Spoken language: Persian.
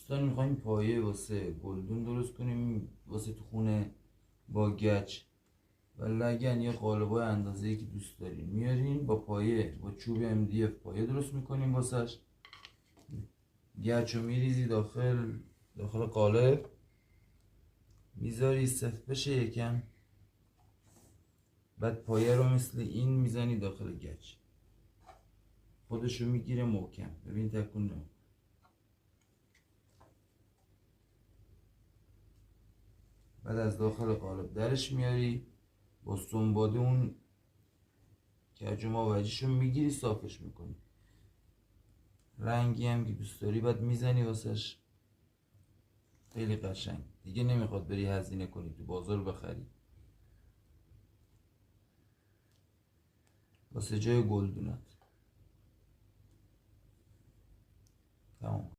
دوستان میخوایم پایه واسه گلدون درست کنیم واسه تو خونه با گچ و لگن یا قالبای اندازه‌ای که دوست دارین میارین با پایه با چوب MDF پایه درست میکنیم واسش. گچ رو میریزی داخل قالب، میذاری سفت بشه یکم، بعد پایه رو مثل این میزنی داخل گچ، خودشو میگیره محکم. ببین تکون نمی. بعد از داخل قالب درش میاری، با سنباده اون کج و ماوجیشو میگیری صافش میکنی. رنگی هم که دوست داری بعد میزنی واسش. خیلی قشنگ دیگه، نمیخواد بری هزینه کنی تو بازار بخری. واسه جای گلدونت تمام.